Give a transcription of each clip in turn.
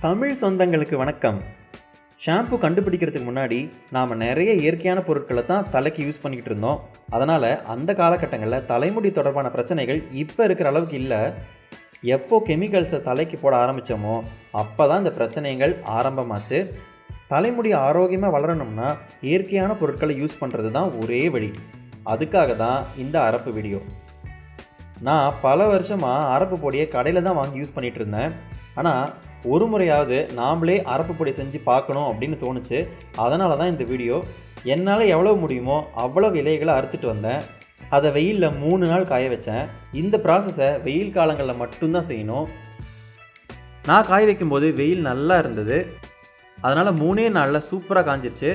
தமிழ் சொந்தங்களுக்கு வணக்கம். ஷாம்பு கண்டுபிடிக்கிறதுக்கு முன்னாடி நாம் நிறைய இயற்கையான பொருட்களை தான் தலைக்கு யூஸ் பண்ணிக்கிட்டு இருந்தோம். அதனால் அந்த காலகட்டங்களில் தலைமுடி தொடர்பான பிரச்சனைகள் இப்போ இருக்கிற அளவுக்கு இல்லை. எப்போ கெமிக்கல்ஸை தலைக்கு போட ஆரம்பித்தோமோ அப்போ தான் இந்த பிரச்சனைகள் ஆரம்பமாச்சு. தலைமுடி ஆரோக்கியமாக வளரணும்னா இயற்கையான பொருட்களை யூஸ் பண்ணுறது தான் ஒரே வழி. அதுக்காக தான் இந்த அரப்பு வீடியோ. நான் பல வருஷமாக அரப்பு பொடியை கடையில் தான் வாங்கி யூஸ் பண்ணிகிட்டு இருந்தேன். ஆனால் ஒரு முறையாவது நாம்ளே அரப்பு பொடி செஞ்சு பார்க்கணும் அப்படின்னு தோணுச்சு. அதனால தான் இந்த வீடியோ. என்னால் எவ்வளோ முடியுமோ அவ்வளோ இலைகளை அறுத்துட்டு வந்தேன். அதை வெயிலில் 3 நாள் காய வச்சேன். இந்த ப்ராசஸை வெயில் காலங்களில் மட்டும்தான் செய்யணும். நான் காய வைக்கும்போது வெயில் நல்லா இருந்தது. அதனால் 3 நாளில் சூப்பராக காஞ்சிருச்சு.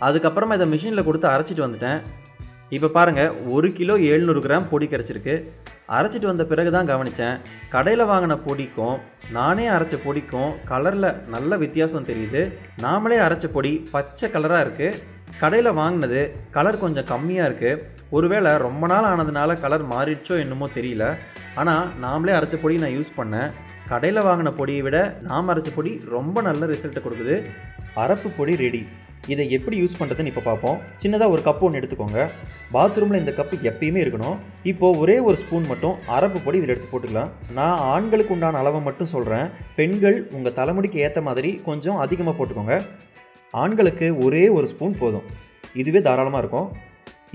அதுக்கப்புறமா இதை மிஷினில் கொடுத்து அரைச்சிட்டு வந்துட்டேன். இப்போ பாருங்கள், 1 கிலோ 700 கிராம் பொடி கிடச்சிருக்கு. அரைச்சிட்டு வந்த பிறகு தான் கவனித்தேன், கடையில் வாங்கின பொடிக்கும் நானே அரைச்ச பொடிக்கும் கலரில் நல்ல வித்தியாசம் தெரியுது. நாமளே அரைச்ச பொடி பச்சை கலராக இருக்குது. கடையில் வாங்கினது கலர் கொஞ்சம் கம்மியாக இருக்குது. ஒருவேளை ரொம்ப நாள் ஆனதுனால கலர் மாறிடுச்சோ என்னமோ தெரியல. ஆனால் நாமளே அரைச்ச பொடி நான் யூஸ் பண்ணேன். கடையில் வாங்கின பொடியை விட நாம் அரைச்ச பொடி ரொம்ப நல்ல ரிசல்ட்டை கொடுக்குது. அரப்பு பொடி ரெடி. இதை எப்படி யூஸ் பண்ணுறதுன்னு இப்போ பார்ப்போம். சின்னதாக ஒரு கப்பு ஒன்று எடுத்துக்கோங்க. பாத்ரூமில் இந்த கப்பு எப்பயுமே இருக்கணும். இப்போது ஒரே ஒரு ஸ்பூன் மட்டும் அரப்பு பொடி இதில் எடுத்து போட்டுக்கலாம். நான் ஆண்களுக்கு உண்டான அளவை மட்டும் சொல்கிறேன். பெண்கள் உங்கள் தலைமுடிக்கு ஏற்ற மாதிரி கொஞ்சம் அதிகமாக போட்டுக்கோங்க. ஆண்களுக்கு ஒரே ஒரு ஸ்பூன் போதும். இதுவே தாராளமாக இருக்கும்.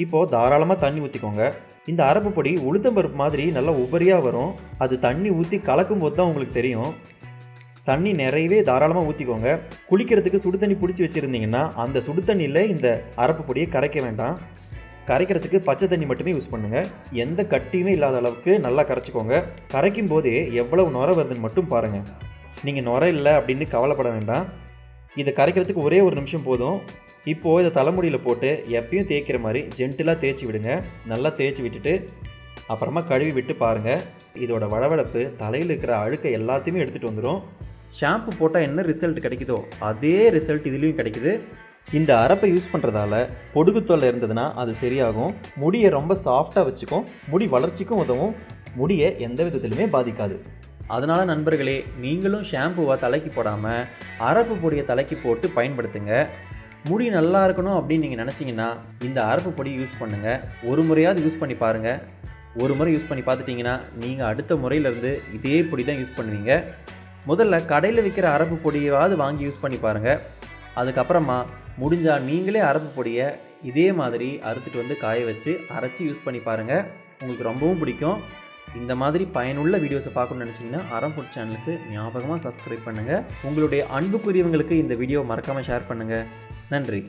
இப்போது தாராளமாக தண்ணி ஊற்றிக்கோங்க. இந்த அரப்பு பொடி உளுத்தம்பருப்பு மாதிரி நல்லா உபரியாக வரும். அது தண்ணி ஊற்றி கலக்கும்போது தான் உங்களுக்கு தெரியும். தண்ணி நிறையவே தாராளமாக ஊற்றிக்கோங்க. குளிக்கிறதுக்கு சுடு தண்ணி பிடிச்சி வச்சுருந்தீங்கன்னா அந்த சுடு தண்ணியில் இந்த அரப்பு பொடியை கரைக்க வேண்டாம். கரைக்கிறதுக்கு பச்சை தண்ணி மட்டுமே யூஸ் பண்ணுங்கள். எந்த கட்டியுமே இல்லாத அளவுக்கு நல்லா கரைச்சிக்கோங்க. கரைக்கும் போதே எவ்வளவு நுரை வருதுன்னு மட்டும் பாருங்கள். நீங்கள் நுரை இல்லை அப்படின்னு கவலைப்பட வேண்டாம். இதை கரைக்கிறதுக்கு ஒரே ஒரு நிமிஷம் போதும். இப்போது இதை தலைமுடியில் போட்டு எப்பயும் தேய்க்கிற மாதிரி ஜென்டிலாக தேய்ச்சி விடுங்க. நல்லா தேய்ச்சி விட்டுட்டு அப்புறமா கழுவி விட்டு பாருங்கள். இதோட வளவளப்பு தலையில் இருக்கிற அழுக்கை எல்லாத்தையுமே எடுத்துகிட்டு வந்துடும். ஷாம்பு போட்டால் என்ன ரிசல்ட் கிடைக்குதோ அதே ரிசல்ட் இதுலேயும் கிடைக்குது. இந்த அரப்பை யூஸ் பண்ணுறதால பொடுகு தொல்லை இருந்ததுன்னா அது சரியாகும். முடியை ரொம்ப சாஃப்டாக வச்சுக்கும். முடி வளர்ச்சிக்கும் உதவும். முடியை எந்த விதத்திலுமே பாதிக்காது. அதனால் நண்பர்களே, நீங்களும் ஷாம்புவை தலைக்கு போடாமல் அரப்பு பொடியை தலைக்கு போட்டு பயன்படுத்துங்க. முடி நல்லா இருக்கணும் அப்படின்னு நீங்கள் நினச்சிங்கன்னா இந்த அரப்பு பொடி யூஸ் பண்ணுங்கள். ஒரு முறையாவது யூஸ் பண்ணி பாருங்கள். ஒரு முறை யூஸ் பண்ணி பார்த்துட்டிங்கன்னா நீங்கள் அடுத்த முறையிலேருந்து இதே பொடி தான் யூஸ் பண்ணுவீங்க. முதல்ல கடையில் விற்கிற அரப்பு பொடியாவது வாங்கி யூஸ் பண்ணி பாருங்கள். அதுக்கப்புறமா முடிஞ்சால் நீங்களே அரப்பு பொடியை இதே மாதிரி அறுத்துட்டு வந்து காய வச்சு அரைச்சி யூஸ் பண்ணி பாருங்கள். உங்களுக்கு ரொம்பவும் பிடிக்கும். இந்த மாதிரி பயனுள்ள வீடியோஸை பார்க்கணும்னு நினச்சிங்கன்னா அறம் சேனலுக்கு ஞாபகமாக சப்ஸ்கிரைப் பண்ணுங்கள். உங்களுடைய அன்புக்குரியவங்களுக்கு இந்த வீடியோ மறக்காமல் ஷேர் பண்ணுங்கள். நன்றி.